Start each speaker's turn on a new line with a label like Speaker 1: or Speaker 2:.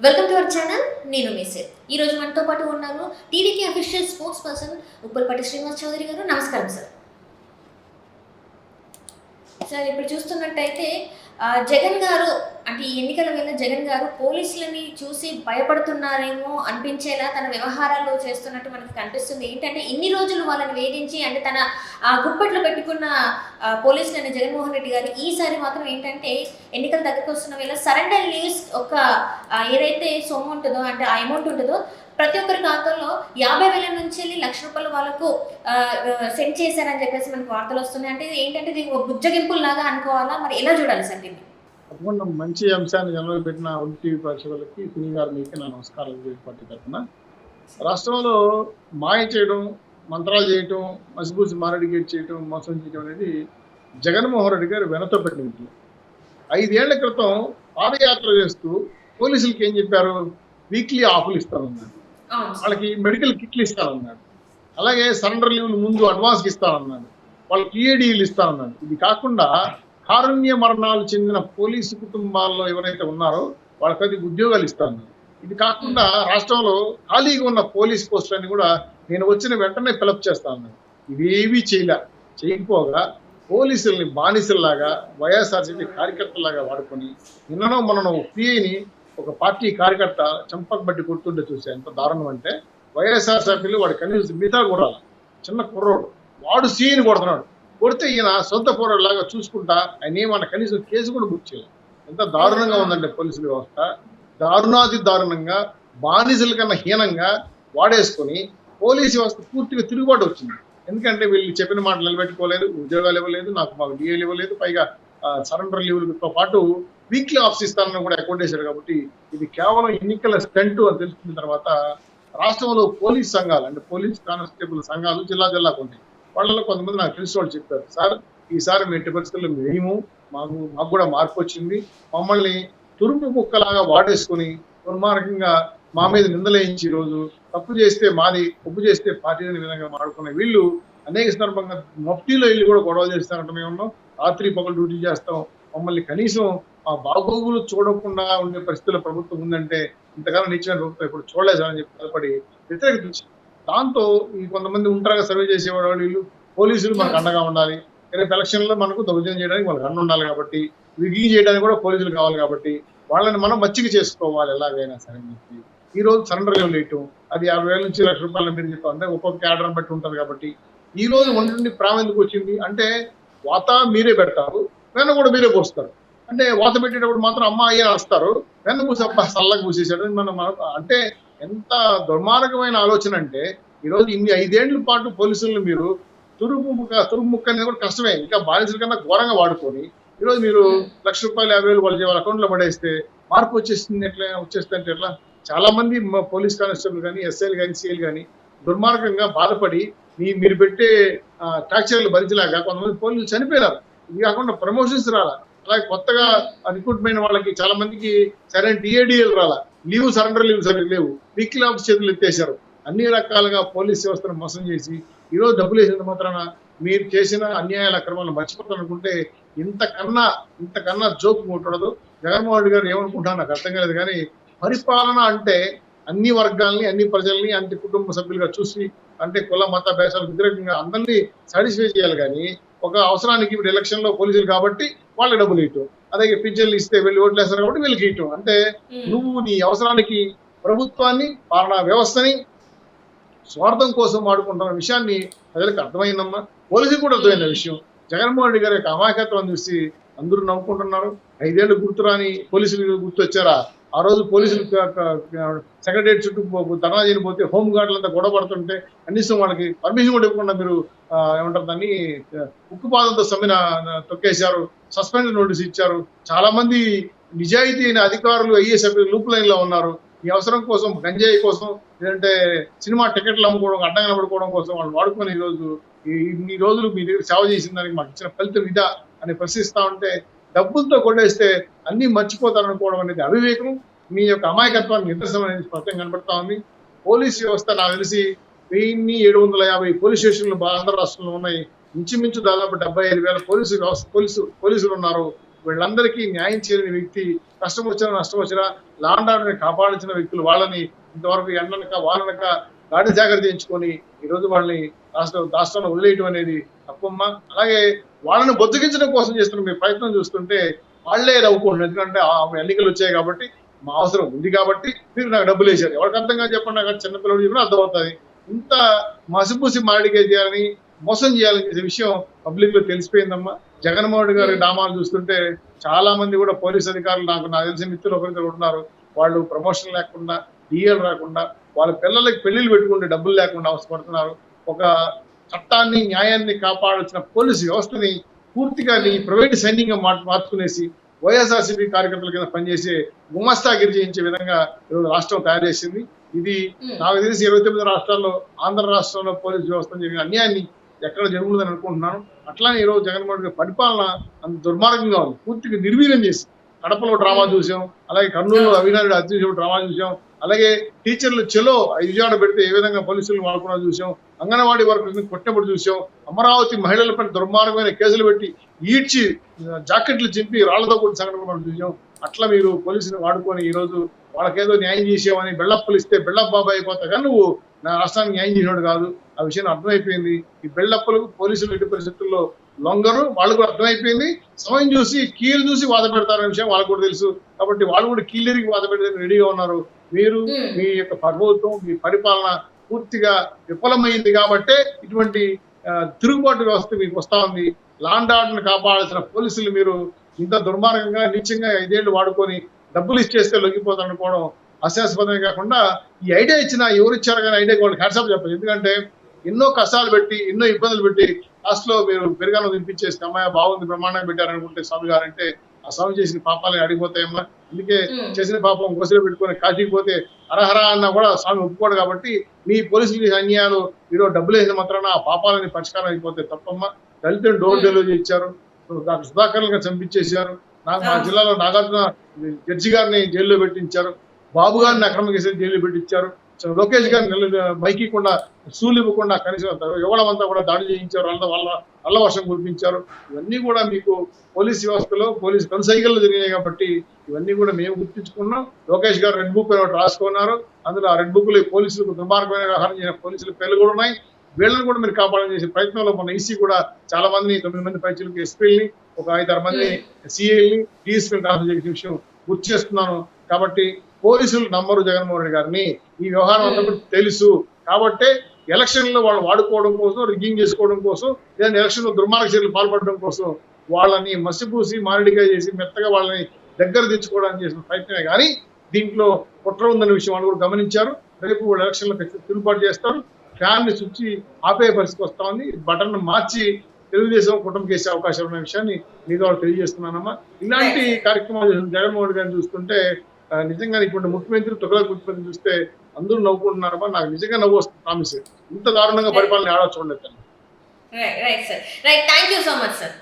Speaker 1: Welcome to our channel. నేను మీసే. ఈ రోజు మనతో పాటు ఉన్నారు TDP official spokesperson Uppalapati Srinivas Chowdary garu. నమస్కారం సార్. సార్, ఇప్పుడు చూస్తున్నట్టయితే జగన్ గారు అంటే ఈ ఎన్నికల వేళ జగన్ గారు పోలీసులని చూసి భయపడుతున్నారేమో అనిపించేలా తన వ్యవహారాలు చేస్తున్నట్టు మనకు కనిపిస్తుంది. ఏంటంటే ఇన్ని రోజులు వాళ్ళని వేధించి అంటే తన గుప్పట్లో పెట్టుకున్న పోలీసులని జగన్మోహన్ రెడ్డి గారు ఈసారి మాత్రం ఏంటంటే ఎన్నికలు దగ్గరకు వస్తున్న వేళ సరెండర్ లీవ్స్ ఒక ఏదైతే సొమ్ము ఉంటుందో అంటే ఆ అమౌంట్ ఉంటుందో ప్రతి ఒక్కరి ఖాతాలో 50,000 నుంచి వెళ్ళి ₹1,00,000 వాళ్ళకు సెండ్ చేశారని చెప్పేసి మనకు వార్తలు వస్తున్నాయి. అంటే ఏంటంటే ఇది ఒక బుజ్జగింపులు లాగా అనుకోవాలా, మరి ఎలా చూడాలి సార్ దీన్ని?
Speaker 2: తప్పకుండా మంచి అంశాన్ని జనంలో పెట్టిన టీవీ ప్రేక్షకులకి సినీ గారు మీకు నా నమస్కారాలు. పార్టీ తరఫున రాష్ట్రంలో మాయ చేయడం, మంత్రాలు చేయటం, మసిబూసి మారడిగేట్ చేయటం, మోసం చేయడం అనేది జగన్మోహన్ రెడ్డి గారు వెనతో పెట్టిన 5 ఏళ్ల క్రితం పాదయాత్ర చేస్తూ పోలీసులకి ఏం చెప్పారు? వీక్లీ ఆఫ్లు ఇస్తానన్నారు, వాళ్ళకి మెడికల్ కిట్లు ఇస్తానన్నాడు, అలాగే సరెండర్ లీవ్లు ముందు అడ్వాన్స్కి ఇస్తానన్నాడు, వాళ్ళకి టీఏడీలు ఇస్తానన్నాడు. ఇది కాకుండా కారుణ్య మరణాలు చెందిన పోలీసు కుటుంబాల్లో ఎవరైతే ఉన్నారో వాళ్ళకి ఉద్యోగాలు ఇస్తానన్నారు. ఇది కాకుండా రాష్ట్రంలో ఖాళీగా ఉన్న పోలీస్ పోస్టులని కూడా నేను వచ్చిన వెంటనే ఫిలప్ చేస్తానన్నాడు. ఇవేవీ చేయకపోగా పోలీసుల్ని బానిసల్లాగా వైఎస్ఆర్సీపీ కార్యకర్తలాగా వాడుకొని నిన్ననో మనను పిఐని ఒక పార్టీ కార్యకర్త చంపకు బట్టి కొడుతుంటే చూసా. ఎంత దారుణం అంటే వైఎస్ఆర్సీపీలో వాడు కనీసం మిగతా కూడా చిన్న కుర్రోడు వాడు సీని కొడుతున్నాడు. కొడితే ఈయన సొంత పోరాడులాగా చూసుకుంటా ఆయన ఏమన్నా కనీసం కేసు కూడా బుక్ చేయాలి. ఎంత దారుణంగా ఉందంటే పోలీసుల వ్యవస్థ. దారుణాది దారుణంగా బానిసల కన్నా హీనంగా వాడేసుకొని పోలీసు వ్యవస్థ పూర్తిగా తిరుగుబాటు వచ్చింది. ఎందుకంటే వీళ్ళు చెప్పిన మాట నిలబెట్టుకోలేదు, ఉద్యోగాలు ఇవ్వలేదు, మాకు డిఏలు ఇవ్వలేదు, పైగా సరెండర్ లీవ్లతో పాటు వీక్లీ ఆఫ్స్ ఇస్తానని కూడా అకౌంట్ చేశారు. కాబట్టి ఇది కేవలం ఎన్నికల స్టంట్ అని తెలుసుకున్న తర్వాత రాష్ట్రంలో పోలీస్ సంఘాలు అంటే పోలీస్ కానిస్టేబుల్ సంఘాలు జిల్లాకు ఉంటాయి. వాళ్ళలో కొంతమంది నాకు తెలిసిన వాళ్ళు చెప్పారు, సార్ ఈసారి మీ ఎట్టి పరిస్థితుల్లో మేము మాకు కూడా మార్పు వచ్చింది, మమ్మల్ని తురుము కుక్కలాగా వాడేసుకుని దుర్మార్గంగా మా మీద నిందలేయించి ఈరోజు తప్పు చేస్తే మాది, తప్పు చేస్తే పార్టీ అనే విధంగా మాడుకునే వీళ్ళు అనేక సందర్భంగా మఫ్టీలో వెళ్ళి కూడా గొడవ చేస్తారంటే మేము ఉన్నాం, రాత్రి పగలు డ్యూటీ చేస్తాం, మమ్మల్ని కనీసం ఆ బాగోగులు చూడకుండా ఉండే పరిస్థితుల్లో ప్రభుత్వం ఉందంటే ఇంతకాలం నిచ్చిన ప్రభుత్వం ఇప్పుడు చూడలేదని చెప్పి బాధపడి వ్యతిరేకత. దాంతో ఈ కొంతమంది ఉంటారుగా సర్వే చేసేవాడు వీళ్ళు పోలీసులు మనకు అండగా ఉండాలి, రేపు ఎలక్షన్లో మనకు దౌర్జన్యం చేయడానికి వాళ్ళకి అండ ఉండాలి, కాబట్టి విగ్గింగ్ చేయడానికి కూడా పోలీసులు కావాలి, కాబట్టి వాళ్ళని మనం మచ్చిక చేసుకోవాలి ఎలాగైనా సరే అని చెప్పి ఈ రోజు సరెండర్ లీవ్ వేయటం. అది 50,000 నుంచి ₹1,00,000 మీరు చెప్పారు అంటే ఒక్కొక్క క్యాడర్ని బట్టి ఉంటుంది. కాబట్టి ఈ రోజు ఒంటి ప్రాణం ఎందుకు వచ్చింది అంటే వాత మీరే పెడతారు, వెన్న కూడా మీరే పోస్తారు. అంటే వాత పెట్టేటప్పుడు మాత్రం అమ్మ అయ్యే వస్తారు, వెన్న పూసి అబ్బా చల్లగా పూసేసాడు. మనం అంటే ఎంత దుర్మార్గమైన ఆలోచన అంటే ఈరోజు ఇన్ని 5 ఏళ్ల పాటు పోలీసులను మీరు తురుముక్క అనేది కూడా కష్టమే, ఇంకా బానిసల కన్నా ఘోరంగా వాడుకొని ఈరోజు మీరు ₹1,00,000 50,000 వాళ్ళ అకౌంట్లో పడేస్తే మార్పు వచ్చేస్తే అంటే ఎట్లా? చాలా మంది పోలీస్ కానిస్టేబుల్ కానీ ఎస్ఐలు కానీ సిఐలు కానీ దుర్మార్గంగా బాధపడి మీరు పెట్టే టార్చర్లు భరించలేక కొంతమంది పోలీసులు చనిపోయినారు. ఇది కాకుండా ప్రమోషన్స్ రాలా, అలాగే కొత్తగా రిక్రూట్మెంట్ వాళ్ళకి చాలా మందికి సరైన టీఏడీఎల్ రాలా, సరెండర్ లీవ్ సరిగ్గా లేవు, వీక్లీ ఆఫ్ చేతులు ఎత్తేశారు. అన్ని రకాలుగా పోలీస్ వ్యవస్థను మోసం చేసి ఈరోజు డబ్బులు వేసినంత మాత్రాన మీరు చేసిన అన్యాయాల అక్రమాలను మర్చిపోతారనుకుంటే ఇంతకన్నా జోక్ ముట్టడదు. జగన్మోహన్ రెడ్డి గారు ఏమనుకుంటున్నా నాకు అర్థం కాలేదు. కానీ పరిపాలన అంటే అన్ని వర్గాల్ని, అన్ని ప్రజల్ని, అన్ని కుటుంబ సభ్యులుగా చూసి అంటే కుల మత భేదాలకు వ్యతిరేకంగా అందరినీ సాటిస్ఫై చేయాలి. కానీ ఒక అవసరానికి ఇప్పుడు ఎలక్షన్ లో పోలీసులు కాబట్టి వాళ్ళకి డబ్బులు ఇవ్వటం, అలాగే పింఛన్లు ఇస్తే వెళ్ళి ఓట్లు వేస్తారు కాబట్టి వీళ్ళకి ఇవ్వటం, అంటే నువ్వు నీ అవసరానికి ప్రభుత్వాన్ని, పాలనా వ్యవస్థని స్వార్థం కోసం వాడుకుంటున్న విషయాన్ని ప్రజలకు అర్థమైందమ్మా. పోలీసులు కూడా అర్థమైన విషయం. జగన్మోహన్ రెడ్డి గారి యొక్క అమాయకత్వం చూసి అందరూ నవ్వుకుంటున్నారు. 5 ఏళ్ళు గుర్తురాని పోలీసులు గుర్తొచ్చారా? ఆ రోజు పోలీసులు సెక్రటరియట్ చుట్టూ ధర్నా చేయకపోతే హోమ్ గార్డులంతా గొడవ పడుతుంటే కనీసం వాళ్ళకి పర్మిషన్ కూడా ఇవ్వకుండా మీరు ఏమంటారు దాన్ని ఉక్కుపాదంతో సమ్మెన తొక్కేశారు, సస్పెండ్ నోటీస్ ఇచ్చారు. చాలా మంది నిజాయితీ అయిన అధికారులు ఐఏఎస్ లూప్ లైన్ లో ఉన్నారు. ఈ అవసరం కోసం గంజాయి కోసం లేదంటే సినిమా టికెట్లు అమ్ముకోవడం, అడ్డంగా అమ్ముకోవడం కోసం వాళ్ళు వాడుకొని ఇన్ని రోజులు మీ దగ్గర సేవ చేసిన దానికి మాకు ఇచ్చిన ఫలితం ఇదా అని ప్రశ్నిస్తా ఉంటే డబ్బులతో కొట్టేస్తే అన్ని మర్చిపోతారనుకోవడం అనేది అవివేకం, మీ యొక్క అమాయకత్వానికి నిదర్శనం అనేది స్పష్టంగా కనబడతా ఉంది. పోలీస్ వ్యవస్థ నాకు తెలిసి 1,750 పోలీస్ స్టేషన్లు ఆంధ్ర రాష్ట్రంలో ఉన్నాయి. ఇంచుమించు దాదాపు 75,000 పోలీసులు ఉన్నారు. వీళ్ళందరికీ న్యాయం చేయని వ్యక్తి, కష్టం వచ్చినా నష్టం వచ్చినా లాండ్ ఆర్డర్ని కాపాడించిన వ్యక్తులు వాళ్ళని ఇంతవరకు ఎండనక వాననక గాడి జాగ్రత్త చేయించుకొని ఈరోజు వాళ్ళని రాష్ట్రంలో వదిలేయటం అనేది తప్పమ్మా. అలాగే వాళ్ళని బొద్దుగించడం కోసం చేస్తున్న మీ ప్రయత్నం చూస్తుంటే వాళ్ళే నవ్వుకుంటున్నారు. ఎందుకంటే ఎన్నికలు వచ్చాయి కాబట్టి మా అవసరం ఉంది కాబట్టి మీరు నాకు డబ్బులు వేశారు. ఎవరికి అర్థం కాదు చెప్పండి, నాకు చిన్నపిల్లలు చెప్పినా అర్థమవుతుంది. ఇంత మసిపూసి మాడిగా చేయాలని మోసం చేయాలని చేసే విషయం పబ్లిక్ లో తెలిసిపోయిందమ్మా. జగన్మోహన్ రెడ్డి గారి డామాలు చూస్తుంటే చాలా మంది కూడా పోలీస్ అధికారులు నాకు తెలిసిన మిత్రులు ఒకరిద్దరు ఉన్నారు. వాళ్ళు ప్రమోషన్ లేకుండా డిఎల్ రాకుండా వాళ్ళ పిల్లలకి పెళ్లిళ్ళు పెట్టుకుంటే డబ్బులు లేకుండా అవసరపడుతున్నారు. ఒక చట్టాన్ని న్యాయాన్ని కాపాడాల్సిన పోలీసు వ్యవస్థని పూర్తిగా ప్రైవేట్ సైన్యంగా మార్చుకునేసి వైఎస్ఆర్సీపీ కార్యకర్తల కింద పనిచేసే గుమస్తాగిరి చేయించే విధంగా ఈరోజు రాష్ట్రం తయారు చేసింది. ఇది నాకు తెలిసి 29 రాష్ట్రాల్లో ఆంధ్ర రాష్ట్రంలో పోలీసు వ్యవస్థ జరిగిన అన్యాయాన్ని ఎక్కడ జరుగుతుందని అనుకుంటున్నాను. అట్లానే ఈరోజు జగన్మోహన్ రెడ్డి పరిపాలన అంత దుర్మార్గంగా ఉంది. పూర్తిగా నిర్వీర్యం చేసి కడపలో డ్రామా చూసాం, అలాగే కర్నూలులో అవినారెడ్డి అత్యుషం డ్రామా చూసాం, అలాగే టీచర్లు చెలో విజయవాడ పెడితే ఏ విధంగా పోలీసులు వాడుకున్నా చూసాం, అంగన్వాడీ వర్కర్స్ కొట్టినప్పుడు చూసాం, అమరావతి మహిళలపై దుర్మార్గమైన కేసులు పెట్టి ఈడ్చి జాకెట్లు చింపి రాళ్లతో కూడిన సంఘటనలు మనం చూసాం. అట్లా మీరు పోలీసులు వాడుకొని ఈరోజు వాళ్ళకేదో న్యాయం చేసామని బెల్లప్పలు ఇస్తే బెల్లప్ప బాబాయ్ అయిపోతా కానీ నువ్వు నా రాష్ట్రానికి న్యాయం చేసినాడు కాదు. ఆ విషయం అర్థమైపోయింది. ఈ బెల్లప్పలకు పోలీసులు ఎట్టి పరిస్థితుల్లో లొంగరు, వాళ్ళు కూడా అర్థమైపోయింది. సమయం చూసి కీలు చూసి వాద పెడతారనే విషయం వాళ్ళకు కూడా తెలుసు. కాబట్టి వాళ్ళు కూడా కీళ్ళెరిగి వాద పెడతానికి రెడీగా ఉన్నారు. మీరు మీ యొక్క ప్రభుత్వం మీ పరిపాలన పూర్తిగా విఫలమైంది కాబట్టే ఇటువంటి తిరుగుబాటు వ్యవస్థ మీకు వస్తా ఉంది. లాండ్ ఆర్డర్ని కాపాడాల్సిన పోలీసులు మీరు ఇంత దుర్మార్గంగా నీచంగా 5 ఏళ్లు వాడుకొని డబ్బులు ఇచ్చేస్తే లొంగిపోతారు అనుకోవడం హాస్యాస్పదమే కాకుండా ఈ ఐడియా ఇచ్చినా ఎవరు ఇచ్చారు కానీ ఐడియా వాళ్ళకి హ్యాట్సాప్ చెప్పదు. ఎందుకంటే ఎన్నో కష్టాలు పెట్టి ఎన్నో ఇబ్బందులు పెట్టి లాస్ట్ లో మీరు పెరుగాను వినిపించేసి అమ్మాయి బాగుంది బ్రహ్మాండంగా పెట్టారనుకుంటే స్వామి గారు అంటే ఆ స్వామి చేసిన పాపాలని అడిగిపోతాయమ్మా. అందుకే చేసిన పాపం కోసిలో పెట్టుకొని కాశీకి పోతే హరహర అన్నా కూడా స్వామి ఒప్పుకోడు. కాబట్టి మీ పోలీసులు అన్యాయాలు మీరు డబ్బులు వేసిన మాత్రాన ఆ పాపాలని పరిష్కారం అయిపోతే తప్పమ్మా. దళితులు డోర్ డెలివరీ ఇచ్చారు, డాక్టర్ సుధాకర్ గారు చంపించేశారు, మా జిల్లాలో నాగార్జున జడ్జి గారిని జైల్లో పెట్టించారు, బాబు గారిని అక్రమ కేసులు జైల్లో పెట్టించారు, లోకేష్ గారిని బైకికుండా సూలు ఇవ్వకుండా కనీసం యువడం అంతా కూడా దాడి చేయించారు, అల్ల వర్షం కురిపించారు. ఇవన్నీ కూడా మీకు పోలీస్ వ్యవస్థలో పోలీసు కనుసైగల్లో జరిగాయి కాబట్టి ఇవన్నీ కూడా మేము గుర్తించుకున్నాం. లోకేష్ గారు రెడ్ బుక్ రాసుకున్నారు. అందులో ఆ రెడ్ బుక్ లో పోలీసులకు దుర్మార్గమైన వ్యవహారం చేసిన పోలీసుల పేర్లు కూడా ఉన్నాయి. వీళ్ళని కూడా మీరు కాపాడని చేసే ప్రయత్నంలో మన ఈసీ కూడా చాలా మందిని 9 మంది పైచులకు ఎస్పీలని, ఒక 5-6 మంది సిఐల్ని, డిఎస్పీని ట్రాన్స్ఫర్ చేసే విషయం గుర్తు చేస్తున్నాను. కాబట్టి పోలీసులు నమ్మరు జగన్మోహన్ రెడ్డి గారిని. ఈ వ్యవహారం అంతా కూడా తెలుసు కాబట్టి ఎలక్షన్ లో వాళ్ళు వాడుకోవడం కోసం, రిగ్గింగ్ చేసుకోవడం కోసం, లేదంటే ఎలక్షన్ లో దుర్మార్గ చర్యలు పాల్పడడం కోసం వాళ్ళని మసిపూసి మారడిగా చేసి మెత్తగా వాళ్ళని దగ్గర తెచ్చుకోవడానికి చేసిన ప్రయత్నమే కానీ దీంట్లో కుట్ర ఉందన్న విషయం వాళ్ళు కూడా గమనించారు. రేపు వాళ్ళు ఎలక్షన్ లో తిరుగుబాటు చేస్తారు. ఫ్యాన్ ని స్విచ్ ఆపే పరిస్థితి వస్తా ఉంది. బటన్ మార్చి తెలుగుదేశం కుటుంబం చేసే అవకాశం ఉన్న విషయాన్ని మీ ద్వారా తెలియజేస్తున్నానమ్మా. ఇలాంటి కార్యక్రమాలు జగన్మోహన్ రెడ్డి గారిని చూస్తుంటే నిజంగా ఇప్పుడు ముఖ్యమంత్రి తొగలకు ముఖ్యమంత్రి చూస్తే అందరూ నవ్వుకుంటున్నారమ్మా. నాకు నిజంగా నవ్వు వస్తుంది. ప్రామిస్ ఇంత దారుణంగా పరిపాలన ఆడ చూడలేదు.
Speaker 1: Right sir, right. Thank you so much sir.